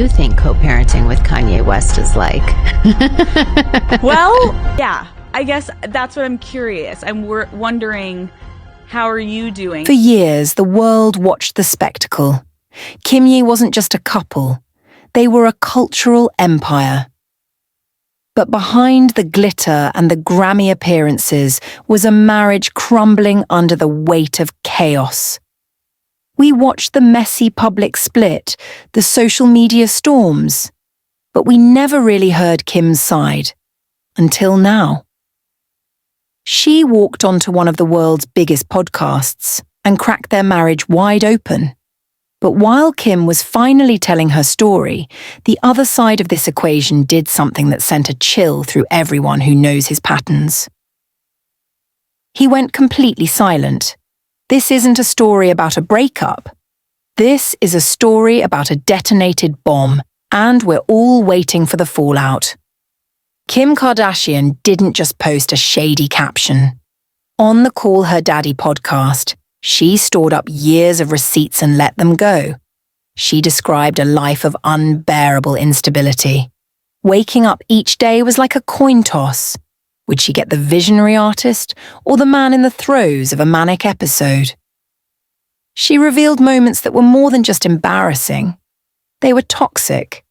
you think co-parenting with Kanye West is like. Well, yeah, I guess that's what I'm curious. I'm wondering, how are you doing? For years, the world watched the spectacle. Kanye wasn't just a couple. They were a cultural empire. But behind the glitter and the Grammy appearances was a marriage crumbling under the weight of chaos. We watched the messy public split, the social media storms, but we never really heard Kim's side, until now. She walked onto one of the world's biggest podcasts and cracked their marriage wide open. But while Kim was finally telling her story, the other side of this equation did something that sent a chill through everyone who knows his patterns. He went completely silent. This isn't a story about a breakup. This is a story about a detonated bomb, and we're all waiting for the fallout. Kim Kardashian didn't just post a shady caption. On the Call Her Daddy podcast, she stored up years of receipts and let them go. She described a life of unbearable instability. Waking up each day was like a coin toss. Would she get the visionary artist or the man in the throes of a manic episode? She revealed moments that were more than just embarrassing. They were toxic.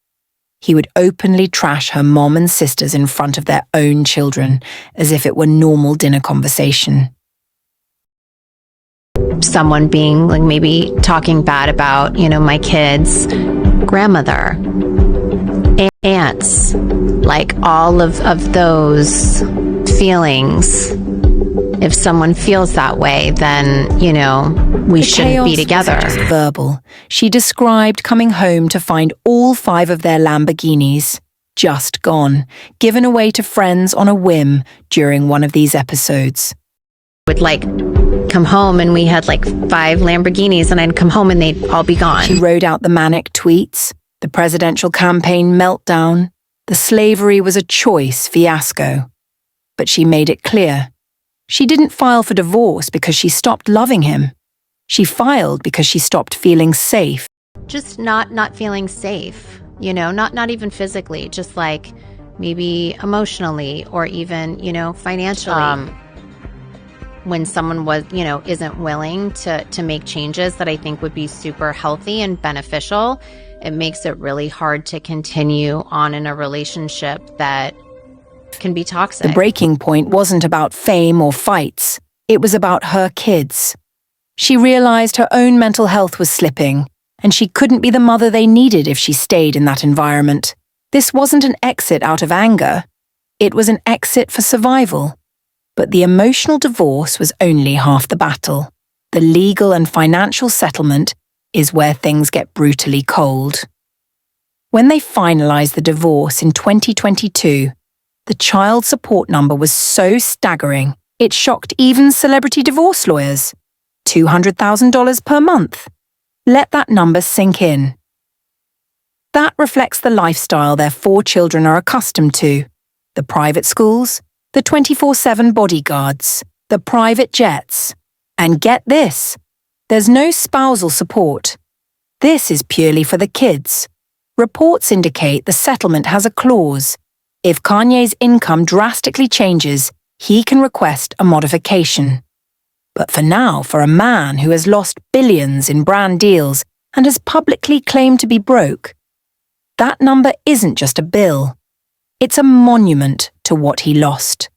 He would openly trash her mom and sisters in front of their own children, as if it were normal dinner conversation. Someone being like maybe talking bad about, my kids' grandmother, aunts, like all of those feelings. If someone feels that way, then, we shouldn't be together. The chaos wasn't just verbal. She described coming home to find all 5 of their Lamborghinis just gone, given away to friends on a whim during one of these episodes. Would come home and we had 5 Lamborghinis, and I'd come home and they'd all be gone. She wrote out the manic tweets, the presidential campaign meltdown, the slavery was a choice fiasco. But she made it clear. She didn't file for divorce because she stopped loving him. She filed because she stopped feeling safe. Just not feeling safe, not even physically, just maybe emotionally or even, financially. When someone isn't willing to make changes that I think would be super healthy and beneficial, it makes it really hard to continue on in a relationship that can be toxic. The breaking point wasn't about fame or fights. It was about her kids. She realized her own mental health was slipping, and she couldn't be the mother they needed if she stayed in that environment. This wasn't an exit out of anger. It was an exit for survival. But the emotional divorce was only half the battle. The legal and financial settlement is where things get brutally cold. When they finalized the divorce in 2022, the child support number was so staggering, it shocked even celebrity divorce lawyers. $200,000 per month. Let that number sink in. That reflects the lifestyle their 4 children are accustomed to. The private schools, the 24/7 bodyguards, the private jets. And get this, there's no spousal support. This is purely for the kids. Reports indicate the settlement has a clause. If Kanye's income drastically changes, he can request a modification. But for now, for a man who has lost billions in brand deals and has publicly claimed to be broke, that number isn't just a bill. It's a monument to what he lost.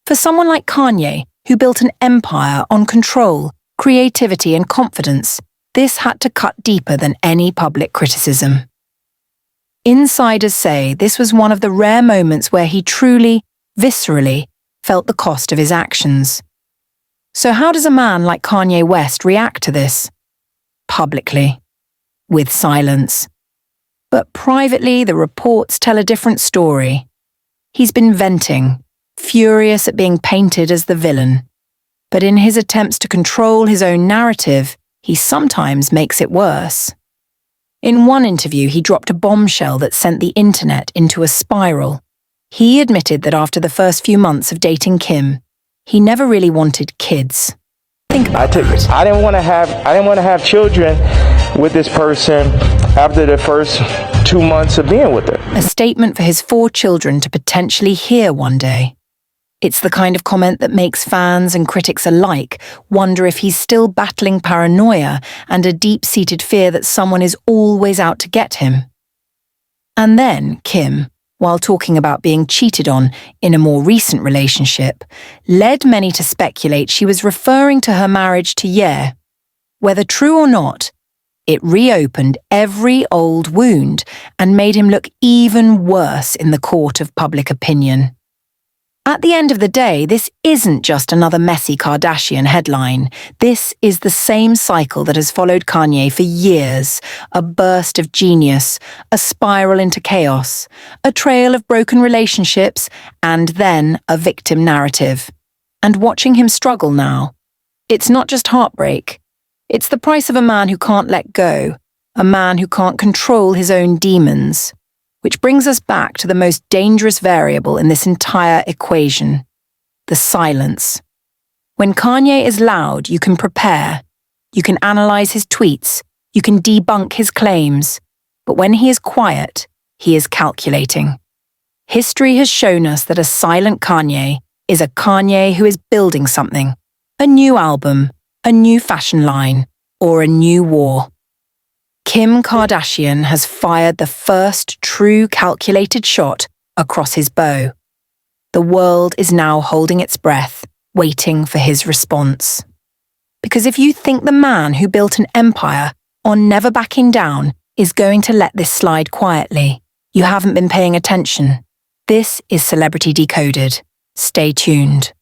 For someone like Kanye, who built an empire on control, creativity, and confidence, this had to cut deeper than any public criticism. Insiders say this was one of the rare moments where he truly, viscerally, felt the cost of his actions. So how does a man like Kanye West react to this? Publicly, with silence. But privately, the reports tell a different story. He's been venting, furious at being painted as the villain. But in his attempts to control his own narrative, he sometimes makes it worse. In one interview, he dropped a bombshell that sent the internet into a spiral. He admitted that after the first few months of dating Kim, he never really wanted kids. Think about it. I didn't want to have children with this person after the first 2 months of being with her. A statement for his 4 children to potentially hear one day. It's the kind of comment that makes fans and critics alike wonder if he's still battling paranoia and a deep-seated fear that someone is always out to get him. And then Kim, while talking about being cheated on in a more recent relationship, led many to speculate she was referring to her marriage to Ye. Whether true or not, it reopened every old wound and made him look even worse in the court of public opinion. At the end of the day, this isn't just another messy Kardashian headline. This is the same cycle that has followed Kanye for years. A burst of genius, a spiral into chaos, a trail of broken relationships, and then a victim narrative. And watching him struggle now, it's not just heartbreak. It's the price of a man who can't let go, a man who can't control his own demons. Which brings us back to the most dangerous variable in this entire equation, the silence. When Kanye is loud, you can prepare, you can analyze his tweets, you can debunk his claims, but when he is quiet, he is calculating. History has shown us that a silent Kanye is a Kanye who is building something, a new album, a new fashion line, or a new war. Kim Kardashian has fired the first true calculated shot across his bow. The world is now holding its breath, waiting for his response. Because if you think the man who built an empire on never backing down is going to let this slide quietly, you haven't been paying attention. This is Celebrity Decoded. Stay tuned.